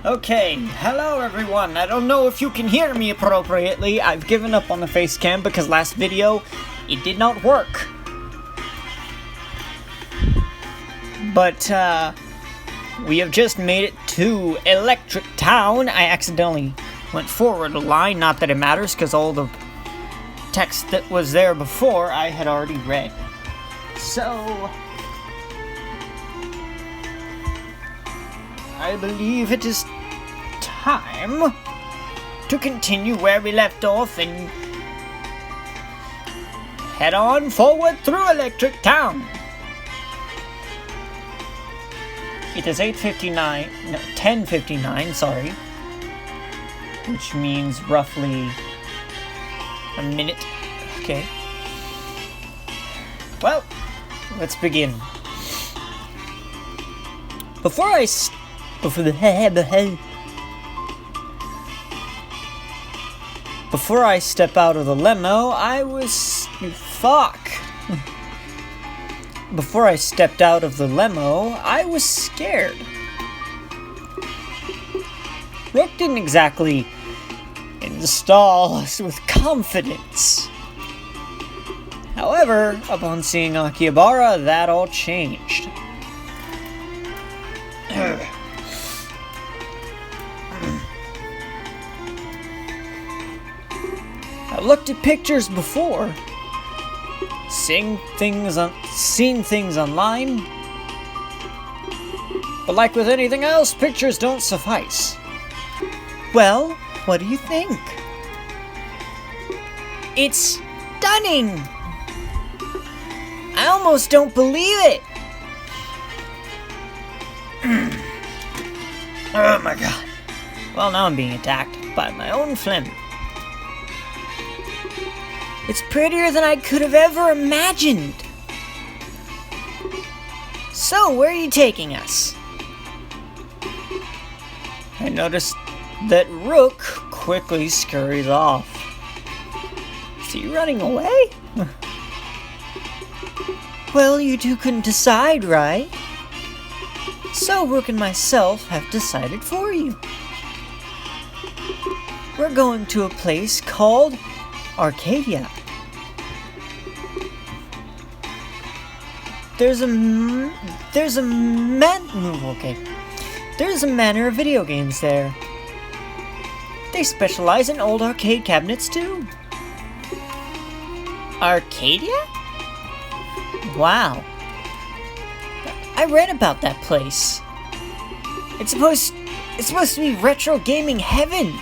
Okay, hello everyone. I don't know if you can hear me appropriately. I've given up on the face cam because last video, it did not work. But, we have just made it to Electric Town. I accidentally went forward a line, not that it matters, because all the text that was there before I had already read. So I believe it is time to continue where we left off and head on forward through Electric Town. It is 10:59, sorry. Which means roughly a minute. Okay. Well, let's begin. Before I step out of the limo, Before I stepped out of the limo, I was scared. Rook didn't exactly install us with confidence. However, upon seeing Akihabara, that all changed. I looked at pictures before, seen things online, but like with anything else, pictures don't suffice. Well, what do you think? It's stunning! I almost don't believe it! Oh my god. Well, now I'm being attacked by my own phlegm. It's prettier than I could have ever imagined. So, where are you taking us? I noticed that Rook quickly scurries off. Is he running away? Well, you two couldn't decide, right? So Rook and myself have decided for you. We're going to a place called Arcadia. There's a manner of video games there. They specialize in old arcade cabinets too. Arcadia? Wow. I read about that place. It's supposed to be retro gaming heaven.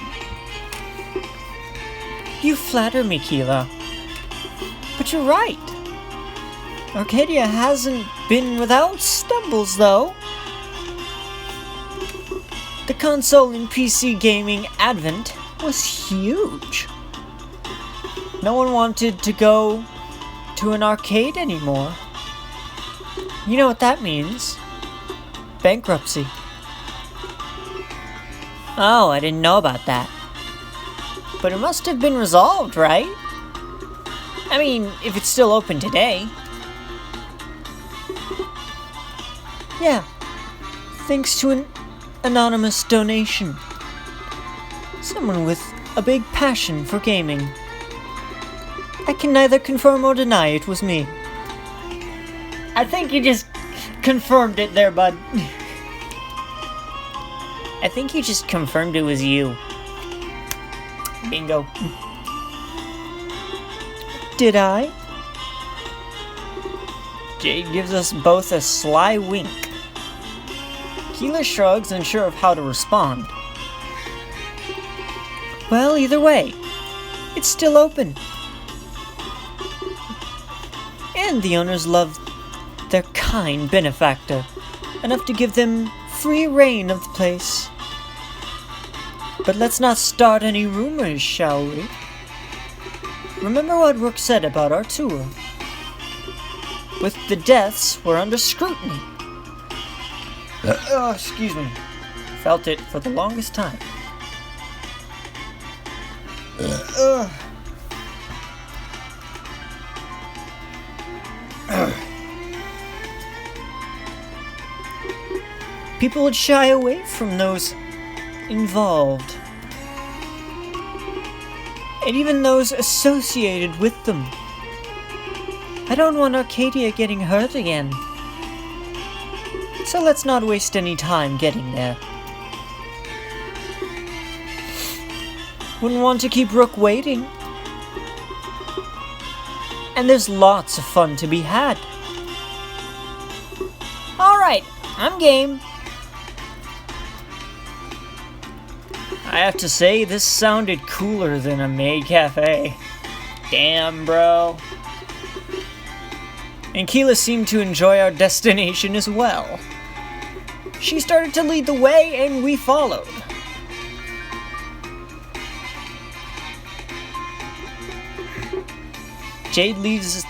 You flatter me, Keela. But you're right. Arcadia hasn't been without stumbles, though. The console and PC gaming advent was huge. No one wanted to go to an arcade anymore. You know what that means? Bankruptcy. Oh, I didn't know about that. But it must have been resolved, right? I mean, if it's still open today. Yeah, thanks to an anonymous donation. Someone with a big passion for gaming. I can neither confirm or deny it was me. I think you just confirmed it there, bud. I think you just confirmed it was you. Bingo. Did I? Jade gives us both a sly wink. Keela shrugs, unsure of how to respond. Well, either way, it's still open. And the owners love their kind benefactor, enough to give them free reign of the place. But let's not start any rumors, shall we? Remember what Rook said about our tour. With the deaths, we're under scrutiny. Excuse me. Felt it for the longest time. People would shy away from those involved. And even those associated with them. I don't want Arcadia getting hurt again. So let's not waste any time getting there. Wouldn't want to keep Rook waiting. And there's lots of fun to be had. Alright, I'm game. I have to say, this sounded cooler than a maid cafe. Damn, bro. And Keela seemed to enjoy our destination as well. She started to lead the way, and we followed. Jade leads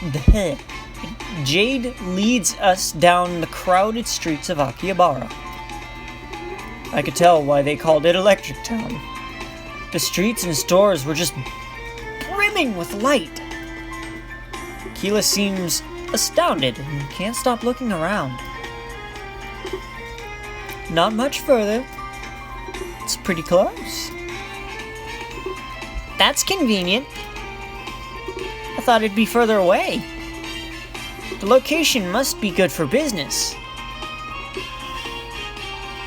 us down the crowded streets of Akihabara. I could tell why they called it Electric Town. The streets and stores were just brimming with light. Keela seems astounded and can't stop looking around. Not much further. It's pretty close. That's convenient. I thought it'd be further away. The location must be good for business.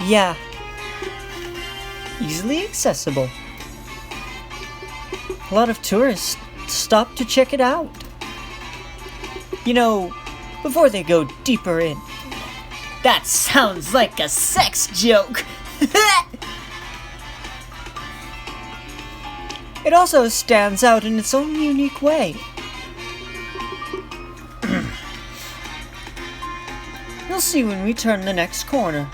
Yeah. Easily accessible. A lot of tourists stop to check it out. You know, before they go deeper in. That sounds like a sex joke! It also stands out in its own unique way. You'll see when we turn the next corner.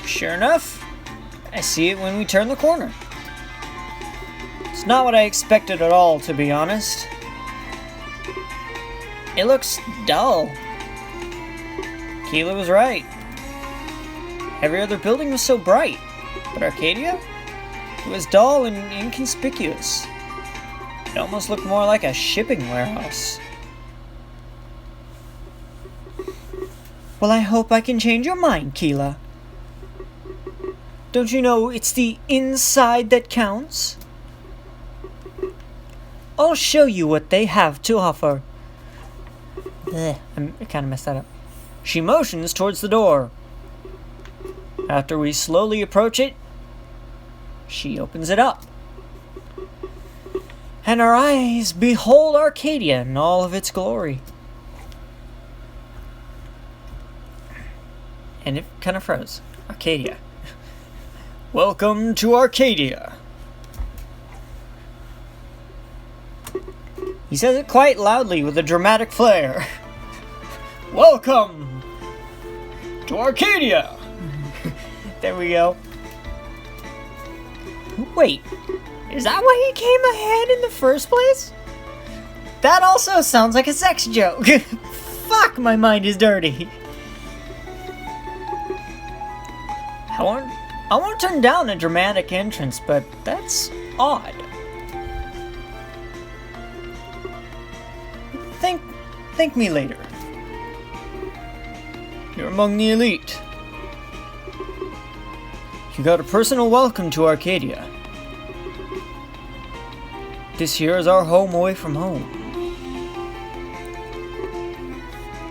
Sure enough, I see it when we turn the corner. It's not what I expected at all, to be honest. It looks dull. Keela was right. Every other building was so bright, but Arcadia? It was dull and inconspicuous. It almost looked more like a shipping warehouse. Well, I hope I can change your mind, Keela. Don't you know it's the inside that counts? I'll show you what they have to offer. I kind of messed that up. She motions towards the door. After we slowly approach it, she opens it up. And our eyes behold Arcadia in all of its glory. And it kind of froze. Arcadia. Welcome to Arcadia. He says it quite loudly with a dramatic flair. Welcome to Arcadia. There we go. Wait, is that why he came ahead in the first place? That also sounds like a sex joke. Fuck, my mind is dirty. I won't turn down a dramatic entrance, but that's odd. Thank me later. You're among the elite. You got a personal welcome to Arcadia. This here is our home away from home.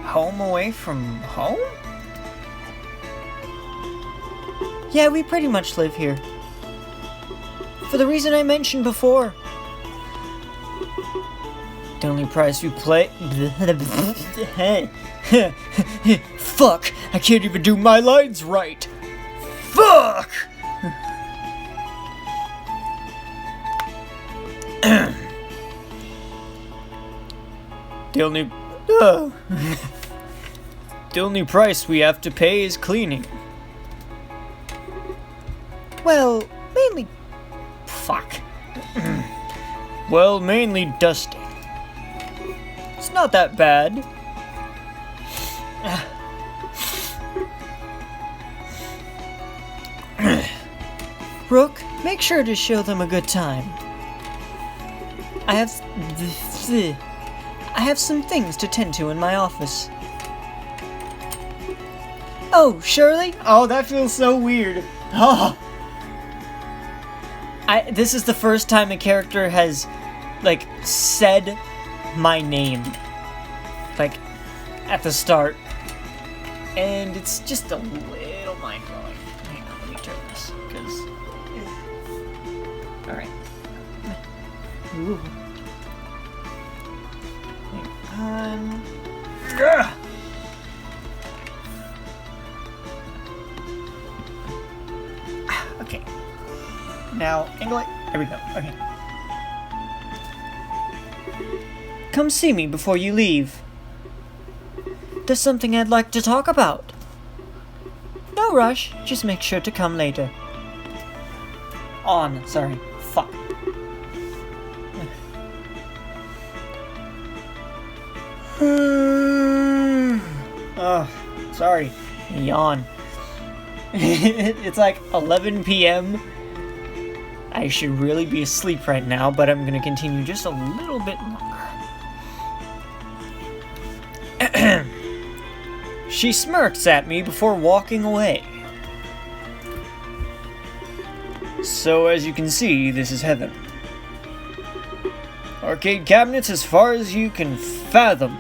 Home away from home? Yeah, we pretty much live here. For the reason I mentioned before. The only price we play... Fuck! I can't even do my lines right! Fuck! The only price we have to pay is cleaning. Well, mainly... Fuck. Well, mainly dusting. It's not that bad. Rook, make sure to show them a good time. I have some things to tend to in my office. Oh, Shirley? Oh, that feels so weird. Oh. This is the first time a character has, like, said my name. Like, at the start. And it's just a little mind-blowing. Hang on, let me turn this, because... Alright. Ooh. Hang on. Ugh. Okay. Now, angle it. There we go. Okay. Come see me before you leave. There's something I'd like to talk about. No rush. Just make sure to come later. On. Sorry. Fuck. Oh, sorry. Yawn. It's like 11 p.m. I should really be asleep right now, but I'm gonna continue just a little bit longer. She smirks at me before walking away. So as you can see, this is heaven. Arcade cabinets as far as you can fathom.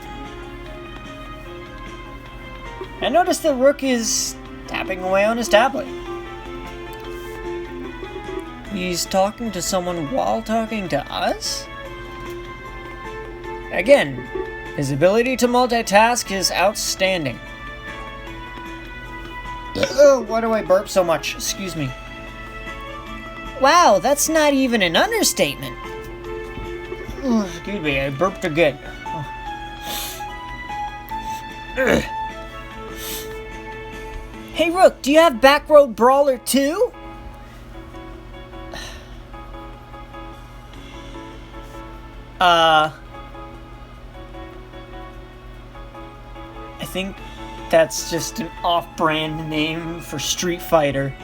I noticed that Rook is tapping away on his tablet. He's talking to someone while talking to us? Again, his ability to multitask is outstanding. Why do I burp so much? Excuse me. Wow, that's not even an understatement. Excuse me, I burped again. Hey Rook, do you have Backroad Brawler 2? I think that's just an off-brand name for Street Fighter.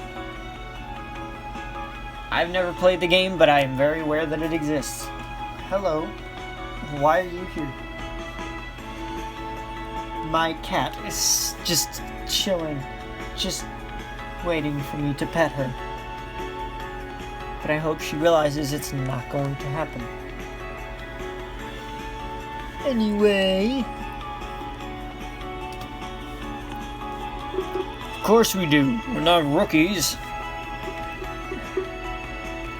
I've never played the game, but I am very aware that it exists. Hello. Why are you here? My cat is just chilling. Just waiting for me to pet her. But I hope she realizes it's not going to happen. Anyway... Of course we do. We're not rookies.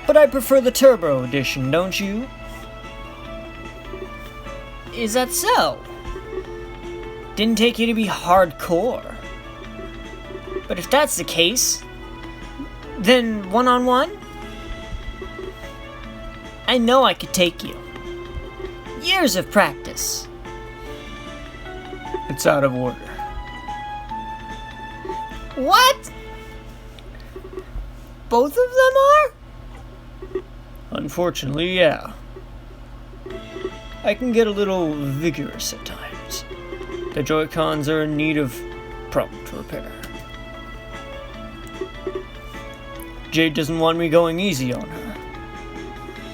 But I prefer the Turbo Edition, don't you? Is that so? Didn't take you to be hardcore. But if that's the case, then one-on-one? I know I could take you. Years of practice. It's out of order. What? Both of them are? Unfortunately, yeah. I can get a little vigorous at times. The Joy-Cons are in need of prompt repair. Jade doesn't want me going easy on her.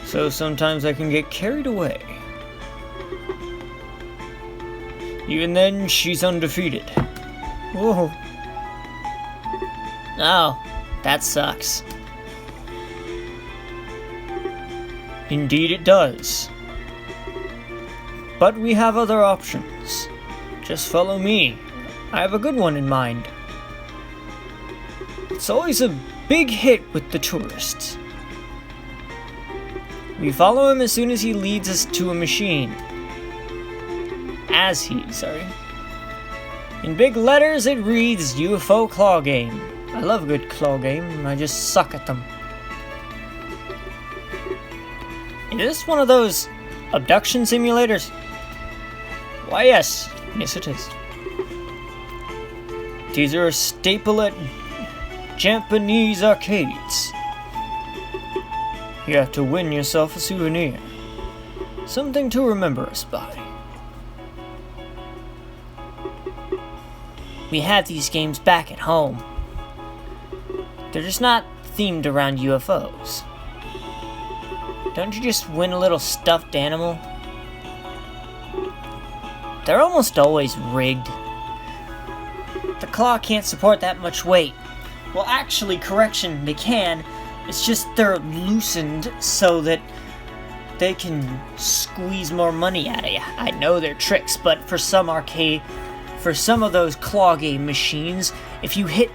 So sometimes I can get carried away. Even then, she's undefeated. Whoa. Oh, that sucks. Indeed it does. But we have other options. Just follow me. I have a good one in mind. It's always a big hit with the tourists. We follow him as soon as he leads us to a machine. Sorry. In big letters it reads UFO Claw Game. I love a good claw game, I just suck at them. Is this one of those abduction simulators? Why yes, yes it is. These are a staple at Japanese arcades. You have to win yourself a souvenir. Something to remember us by. We have these games back at home. They're just not themed around UFOs. Don't you just win a little stuffed animal? They're almost always rigged. The claw can't support that much weight. Well, actually, correction, they can. It's just they're loosened so that they can squeeze more money out of you. I know they're tricks, but for some of those claw game machines, if you hit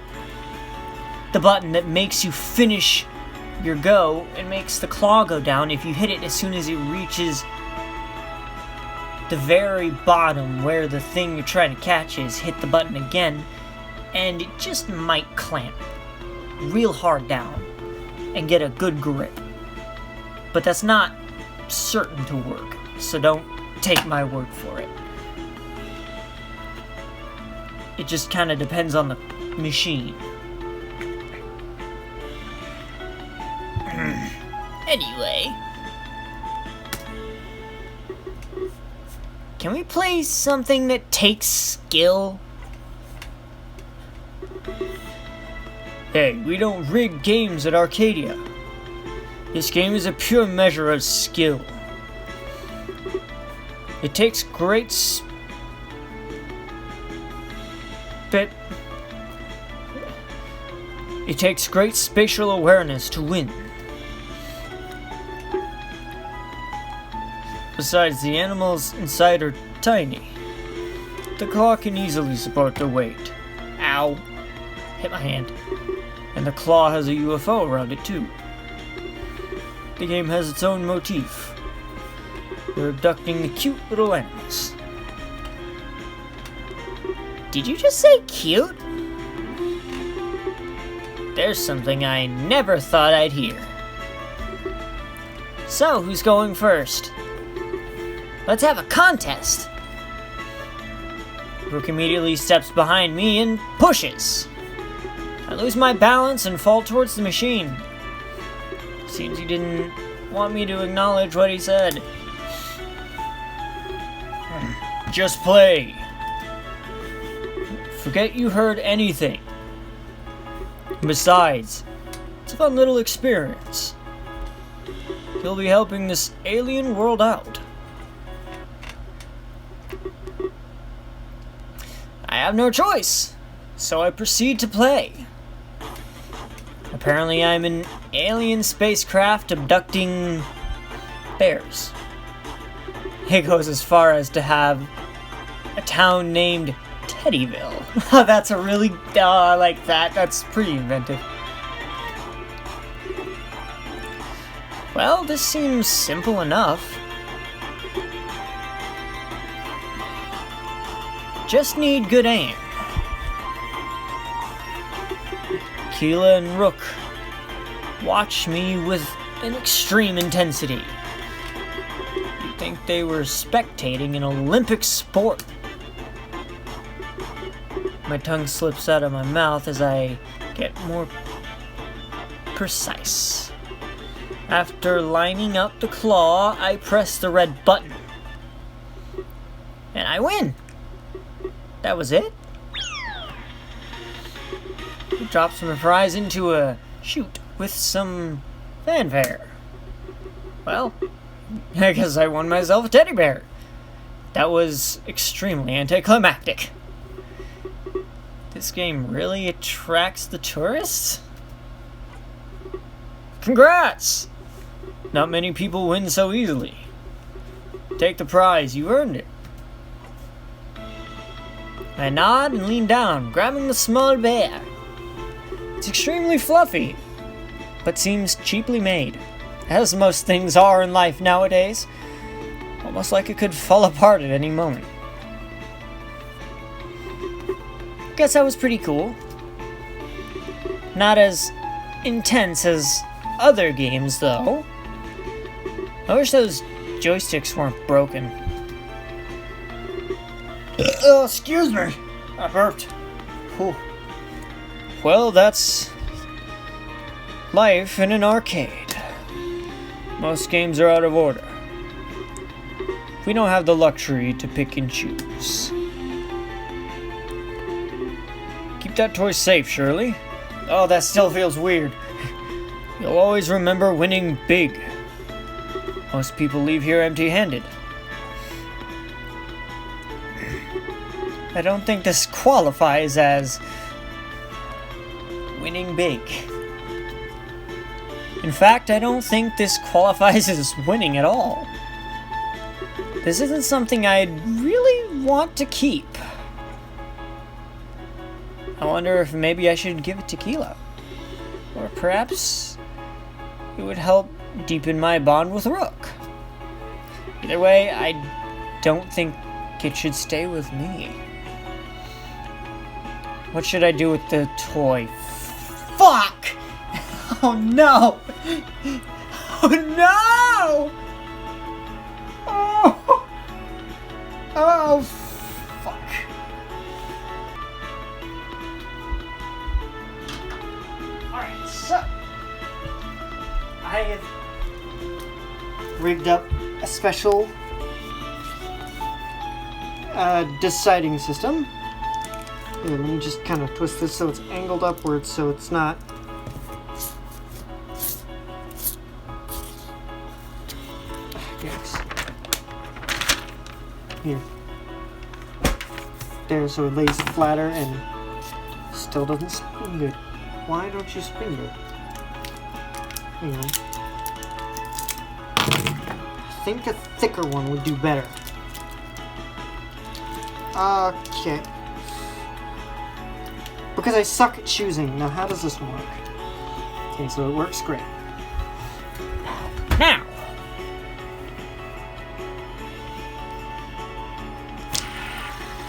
the button that makes you finish your go, it makes the claw go down. If you hit it as soon as it reaches the very bottom where the thing you're trying to catch is, hit the button again, and it just might clamp real hard down and get a good grip. But that's not certain to work, so don't take my word for it. It just kind of depends on the machine. Anyway, can we play something that takes skill? Hey, we don't rig games at Arcadia. This game is a pure measure of skill. It takes great spatial awareness to win. Besides, the animals inside are tiny. The claw can easily support the weight. Ow. Hit my hand. And the claw has a UFO around it too. The game has its own motif. We're abducting the cute little animals. Did you just say cute? There's something I never thought I'd hear. So, who's going first? Let's have a contest! Brooke immediately steps behind me and pushes. I lose my balance and fall towards the machine. Seems he didn't want me to acknowledge what he said. Just play. Forget you heard anything. Besides, it's a fun little experience. You'll be helping this alien world out. I have no choice, so I proceed to play. Apparently I'm an alien spacecraft abducting bears. It goes as far as to have a town named Teddyville. That's a really... I like that. That's pretty inventive. Well, this seems simple enough. Just need good aim. Keela and Rook watch me with an extreme intensity. You'd think they were spectating an Olympic sport. My tongue slips out of my mouth as I get more precise. After lining up the claw, I press the red button. And I win! That was it? He drops my prize into a chute with some fanfare. Well, I guess I won myself a teddy bear. That was extremely anticlimactic. This game really attracts the tourists? Congrats! Not many people win so easily. Take the prize, you earned it. I nod and lean down, grabbing the small bear. It's extremely fluffy, but seems cheaply made, as most things are in life nowadays. Almost like it could fall apart at any moment. Guess that was pretty cool. Not as intense as other games, though. I wish those joysticks weren't broken. Oh, excuse me. I burped. Whew. Well, that's life in an arcade. Most games are out of order. We don't have the luxury to pick and choose. Keep that toy safe, Shirley. Oh, that still feels weird. You'll always remember winning big. Most people leave here empty-handed. I don't think this qualifies as winning big. In fact, I don't think this qualifies as winning at all. This isn't something I'd really want to keep. I wonder if maybe I should give it to Keela. Or perhaps it would help deepen my bond with Rook. Either way, I don't think it should stay with me. What should I do with the toy? Fuck! Oh no! Oh no! Oh! Oh, fuck. Alright, so I have rigged up a special deciding system. Here, let me just kind of twist this so it's angled upwards so it's not. Yes. Here. There, so it lays flatter and still doesn't spin good. Why don't you spin good? Hang on. I think a thicker one would do better. Okay. Because I suck at choosing. Now, how does this work? Okay, so it works great. Now!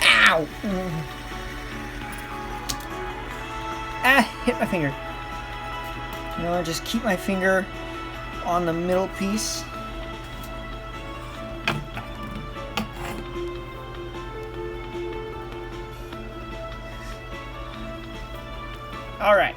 Ow! Ah, hit my finger. You know, just keep my finger on the middle piece. All right.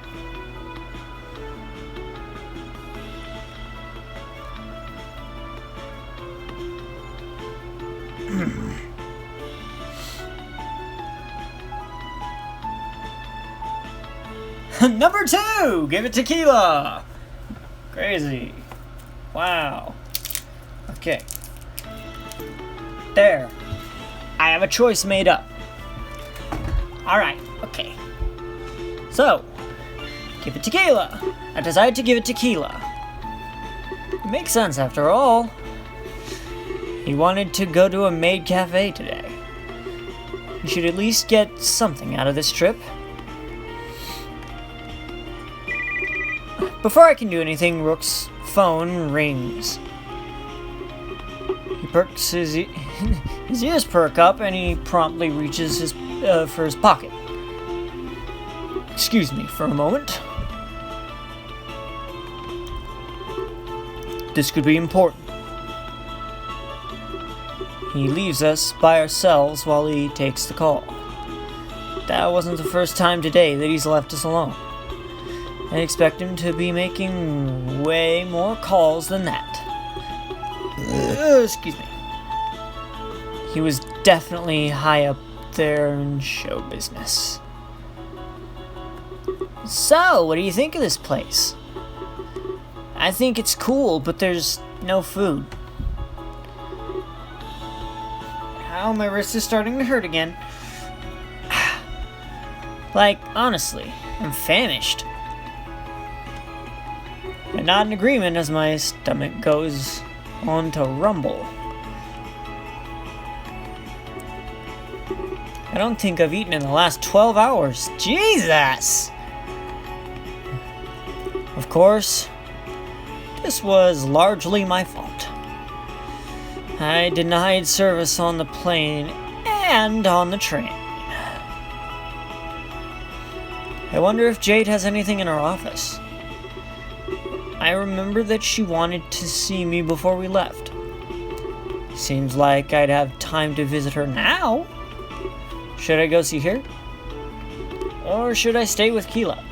Number 2! Give it tequila! Crazy. Wow. Okay. There. I have a choice made up. Alright, okay. So, give it tequila. I decided to give it tequila. It makes sense after all. He wanted to go to a maid cafe today. He should at least get something out of this trip. Before I can do anything, Rook's phone rings. He perks his ears perk up, and he promptly reaches for his pocket. Excuse me for a moment. This could be important. He leaves us by ourselves while he takes the call. That wasn't the first time today that he's left us alone. I expect him to be making way more calls than that. Excuse me. He was definitely high up there in show business. So, what do you think of this place? I think it's cool, but there's no food. Ow, my wrist is starting to hurt again. Like, honestly, I'm famished. I nod in agreement as my stomach goes on to rumble. I don't think I've eaten in the last 12 hours. Jesus! Of course, this was largely my fault. I denied service on the plane and on the train. I wonder if Jade has anything in her office. I remember that she wanted to see me before we left. Seems like I'd have time to visit her now. Should I go see her? Or should I stay with Keela?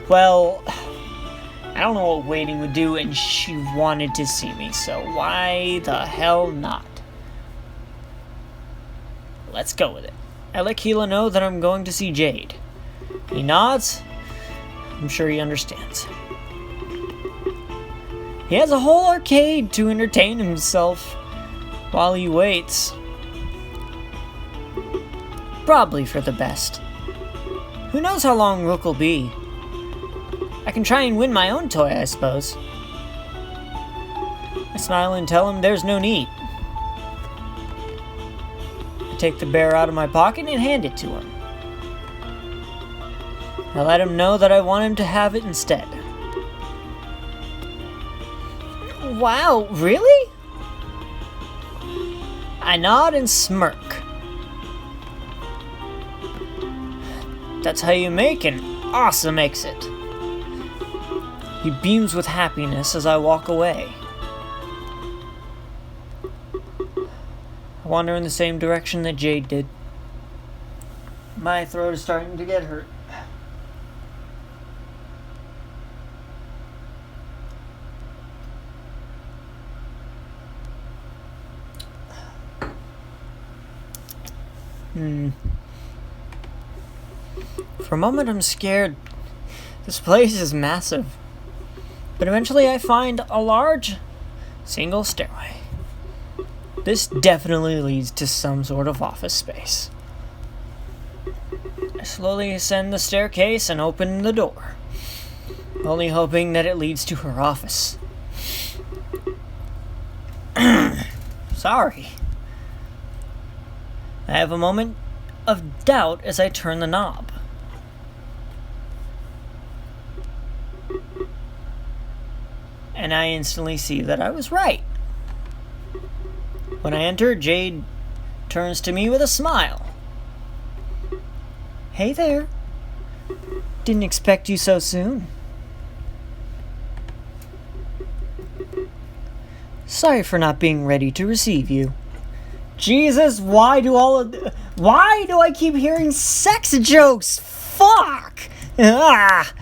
Well, I don't know what waiting would do, and she wanted to see me, so why the hell not? Let's go with it. I let Keela know that I'm going to see Jade. He nods. I'm sure he understands. He has a whole arcade to entertain himself while he waits. probably for the best. Who knows how long Rook will be? I can try and win my own toy, I suppose. I smile and tell him there's no need. I take the bear out of my pocket and hand it to him. I let him know that I want him to have it instead. Wow, really? I nod and smirk. That's how you make an awesome exit. He beams with happiness as I walk away. I wander in the same direction that Jade did. My throat is starting to get hurt. For a moment I'm scared. This place is massive. But eventually I find a large single stairway. This definitely leads to some sort of office space. I slowly ascend the staircase and open the door, only hoping that it leads to her office. Sorry. I have a moment of doubt as I turn the knob. And I instantly see that I was right. When I enter, Jade turns to me with a smile. Hey there. Didn't expect you so soon. Sorry for not being ready to receive you. Jesus, why do I keep hearing sex jokes? Fuck! Ah!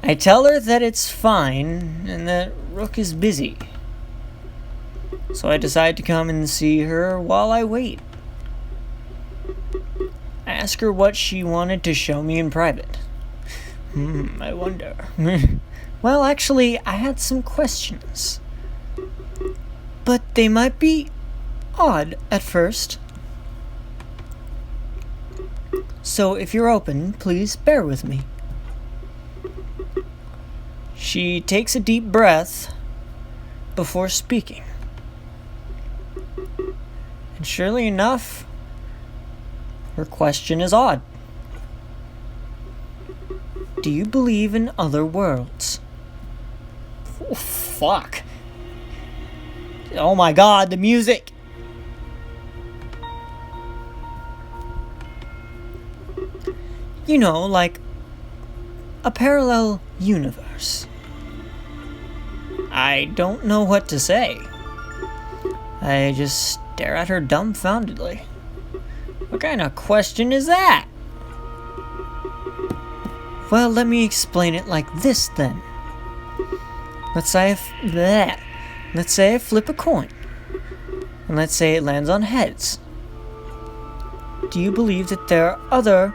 I tell her that it's fine and that Rook is busy. So I decide to come and see her while I wait. I ask her what she wanted to show me in private. I wonder. Well, actually, I had some questions. But they might be odd at first. So if you're open, please bear with me. She takes a deep breath before speaking. And surely enough, her question is odd. Do you believe in other worlds? Oh, fuck. Oh my god, the music! You know, like a parallel universe. I don't know what to say. I just stare at her dumbfoundedly. What kind of question is that? Well, let me explain it like this then. Let's say I flip a coin, and let's say it lands on heads. Do you believe that there are other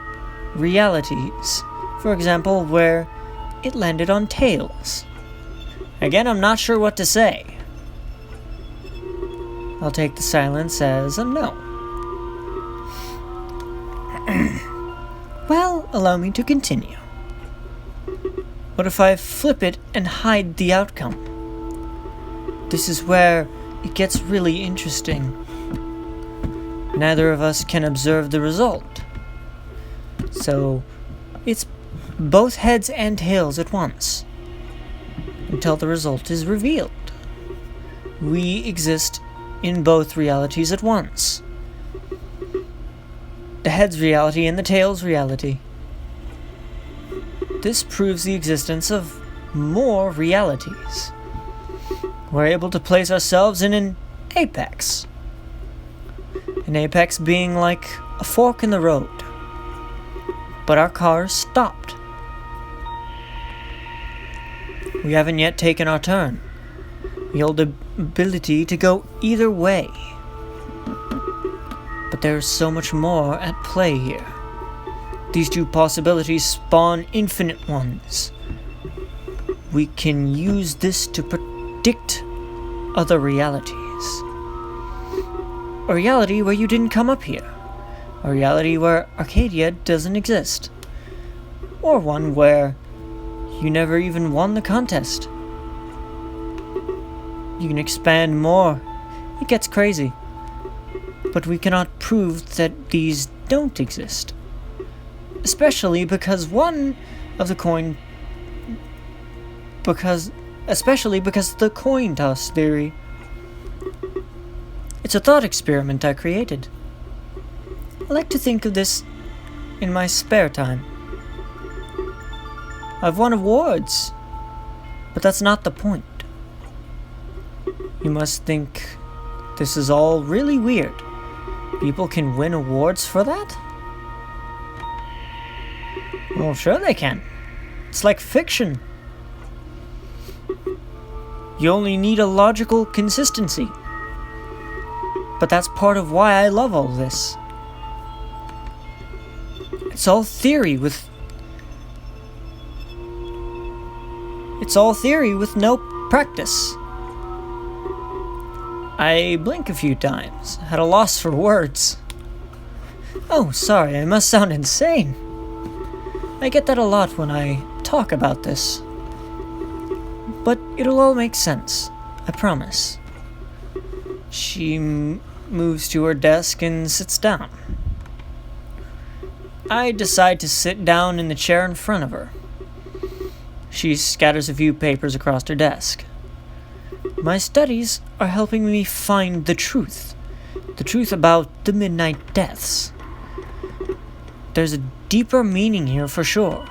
realities, for example, where it landed on tails? Again, I'm not sure what to say. I'll take the silence as a no. Well, allow me to continue. What if I flip it and hide the outcome? This is where it gets really interesting. Neither of us can observe the result. So, it's both heads and tails at once, until the result is revealed. We exist in both realities at once. The head's reality and the tail's reality. This proves the existence of more realities. We're able to place ourselves in an apex. An apex being like a fork in the road. But our car stopped. We haven't yet taken our turn. We hold the ability to go either way. But there's so much more at play here. These two possibilities spawn infinite ones. We can use this to predict other realities. A reality where you didn't come up here. A reality where Arcadia doesn't exist. Or one where you never even won the contest. You can expand more. It gets crazy. But we cannot prove that these don't exist. Especially because the coin toss theory. It's a thought experiment I created. I like to think of this in my spare time. I've won awards, but that's not the point. You must think this is all really weird. People can win awards for that? Well, sure they can. It's like fiction. You only need a logical consistency. But that's part of why I love all this. It's all theory with no practice. I blink a few times, at a loss for words. Oh, sorry, I must sound insane. I get that a lot when I talk about this. But it'll all make sense, I promise. She moves to her desk and sits down. I decide to sit down in the chair in front of her. She scatters a few papers across her desk. My studies are helping me find the truth about the midnight deaths. There's a deeper meaning here for sure.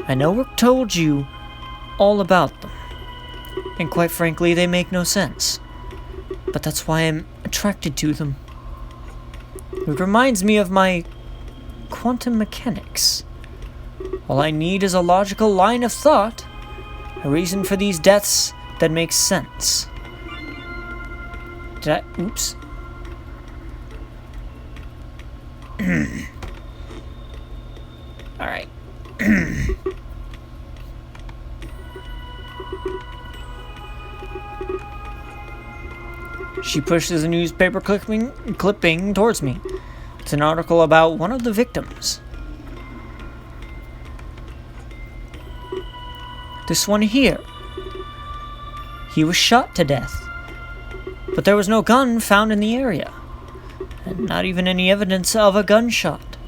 I know Rook told you all about them, and quite frankly, they make no sense. But that's why I'm attracted to them. It reminds me of my quantum mechanics. All I need is a logical line of thought, a reason for these deaths that makes sense. Oops. Alright. She pushes a newspaper clipping towards me. It's an article about one of the victims. This one here. He was shot to death. But there was no gun found in the area. And not even any evidence of a gunshot.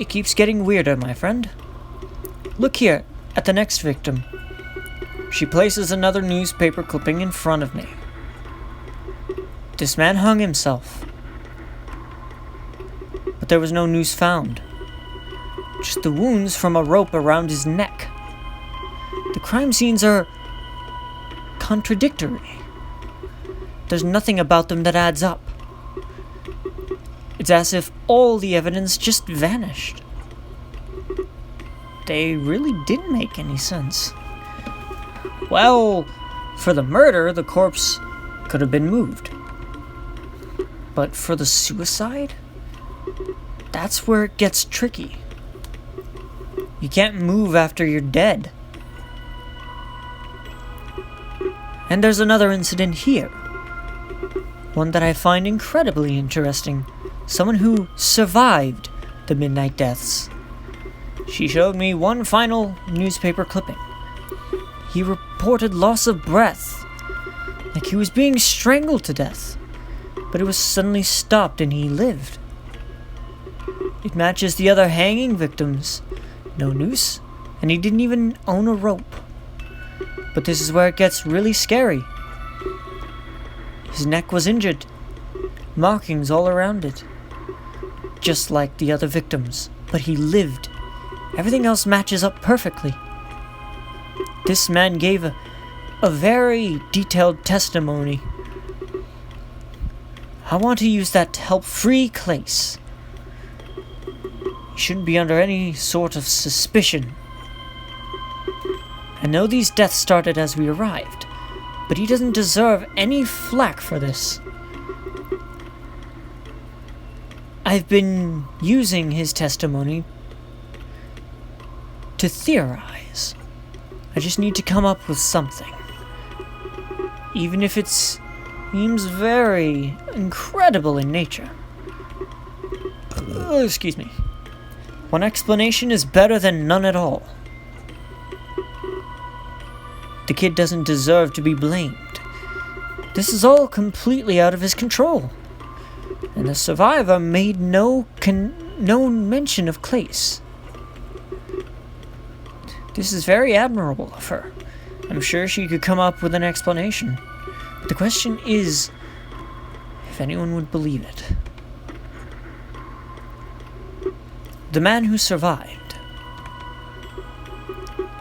It keeps getting weirder, my friend. Look here, at the next victim. She places another newspaper clipping in front of me. This man hung himself. But there was no news found. Just the wounds from a rope around his neck. The crime scenes are contradictory. There's nothing about them that adds up. It's as if all the evidence just vanished. They really didn't make any sense. Well, for the murder, the corpse could have been moved. But for the suicide? That's where it gets tricky. You can't move after you're dead. And there's another incident here. One that I find incredibly interesting. Someone who survived the midnight deaths. She showed me one final newspaper clipping. He reported loss of breath, like he was being strangled to death, but it was suddenly stopped and he lived. It matches the other hanging victims. No noose, and he didn't even own a rope. But this is where it gets really scary. His neck was injured, markings all around it, just like the other victims, but he lived. Everything else matches up perfectly. This man gave a very detailed testimony. I want to use that to help free Clace. He shouldn't be under any sort of suspicion. I know these deaths started as we arrived, but he doesn't deserve any flack for this. I've been using his testimony to theorize. I just need to come up with something. Even if it seems very incredible in nature. Excuse me. One explanation is better than none at all. The kid doesn't deserve to be blamed. This is all completely out of his control. And the survivor made no mention of Clace. This is very admirable of her. I'm sure she could come up with an explanation. But the question is, if anyone would believe it. The man who survived.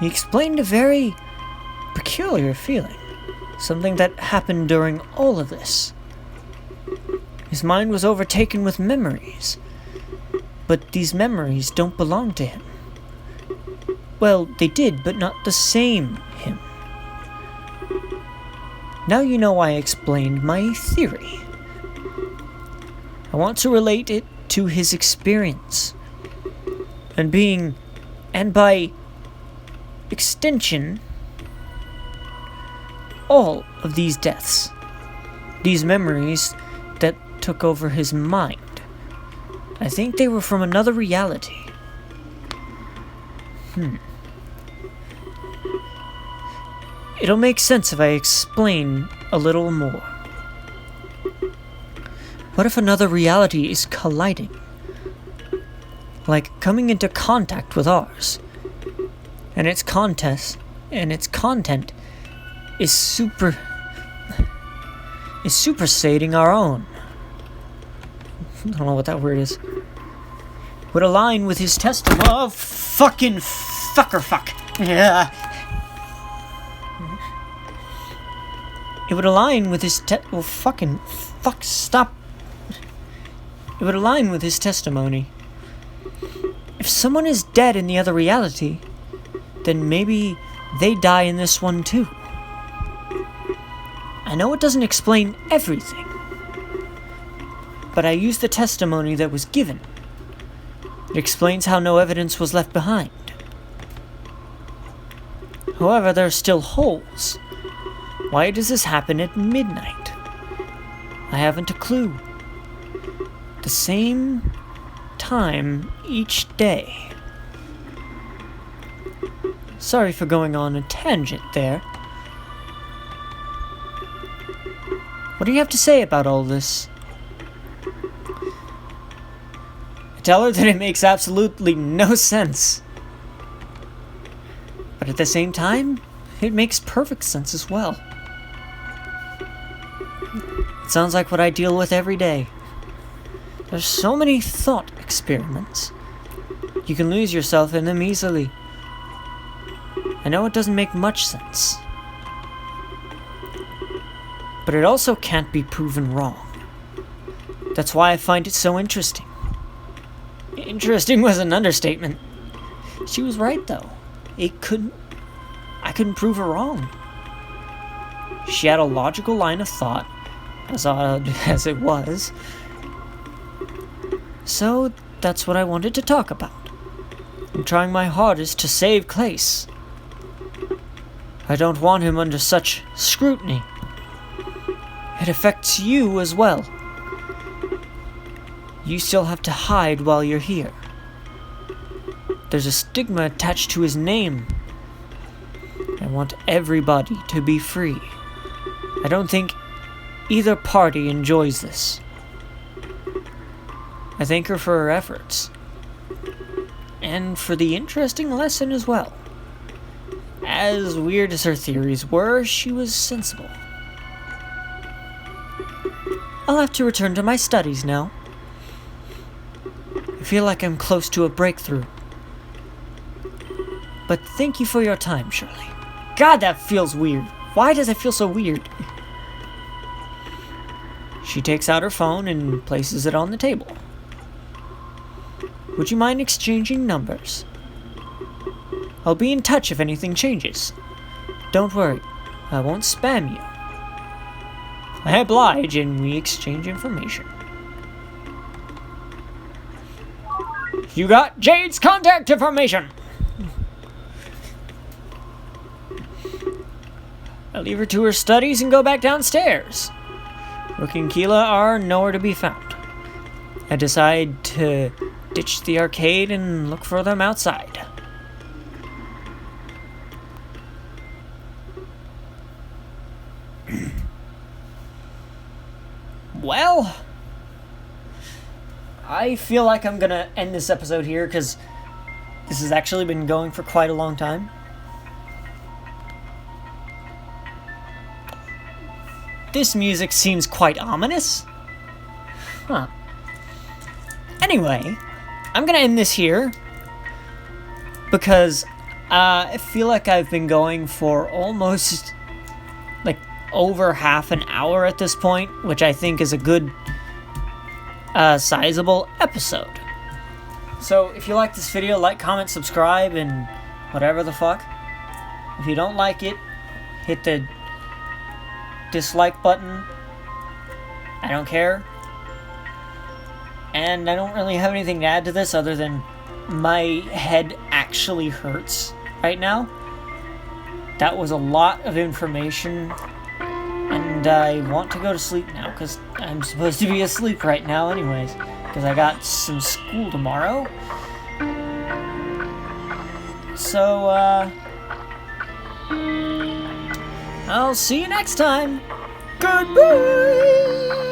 He explained a very peculiar feeling. Something that happened during all of this. His mind was overtaken with memories. But these memories don't belong to him. Well, they did, but not the same him. Now you know I explained my theory. I want to relate it to his experience. And by extension, all of these deaths, these memories that took over his mind, I think they were from another reality. It'll make sense if I explain a little more. What if another reality is colliding? Like coming into contact with ours. And its content is superseding our own. I don't know what that word is. Would align with his testimony. Oh, fucking fuck. Yeah. It would align with his stop. It would align with his testimony. If someone is dead in the other reality, then maybe they die in this one too. I know it doesn't explain everything, but I use the testimony that was given. It explains how no evidence was left behind. However, there are still holes. Why does this happen at midnight? I haven't a clue. The same time each day. Sorry for going on a tangent there. What do you have to say about all this? I tell her that it makes absolutely no sense. But at the same time, it makes perfect sense as well. It sounds like what I deal with every day. There's so many thought experiments. You can lose yourself in them easily. I know it doesn't make much sense. But it also can't be proven wrong. That's why I find it so interesting. Interesting was an understatement. She was right, though. I couldn't prove her wrong. She had a logical line of thought, as odd as it was. So, that's what I wanted to talk about. I'm trying my hardest to save Clace. I don't want him under such scrutiny. It affects you as well. You still have to hide while you're here. There's a stigma attached to his name. I want everybody to be free. I don't think either party enjoys this. I thank her for her efforts. And for the interesting lesson as well. As weird as her theories were, she was sensible. I'll have to return to my studies now. I feel like I'm close to a breakthrough. But thank you for your time, Shirley. God, that feels weird. Why does it feel so weird? She takes out her phone and places it on the table. Would you mind exchanging numbers? I'll be in touch if anything changes. Don't worry, I won't spam you. I oblige, and we exchange information. You got Jade's contact information! I leave her to her studies and go back downstairs. Rookie and Keela are nowhere to be found. I decide to ditch the arcade and look for them outside. Well, I feel like I'm gonna end this episode here because this has actually been going for quite a long time. This music seems quite ominous. Huh. Anyway, I'm gonna end this here because I feel like I've been going for almost like over half an hour at this point, which I think is a good sizable episode. So if you like this video, like, comment, subscribe, and whatever the fuck. If you don't like it, hit the dislike button. I don't care. And I don't really have anything to add to this other than my head actually hurts right now. That was a lot of information, and I want to go to sleep now because I'm supposed to be asleep right now anyways, because I got some school tomorrow. So, I'll see you next time. Goodbye!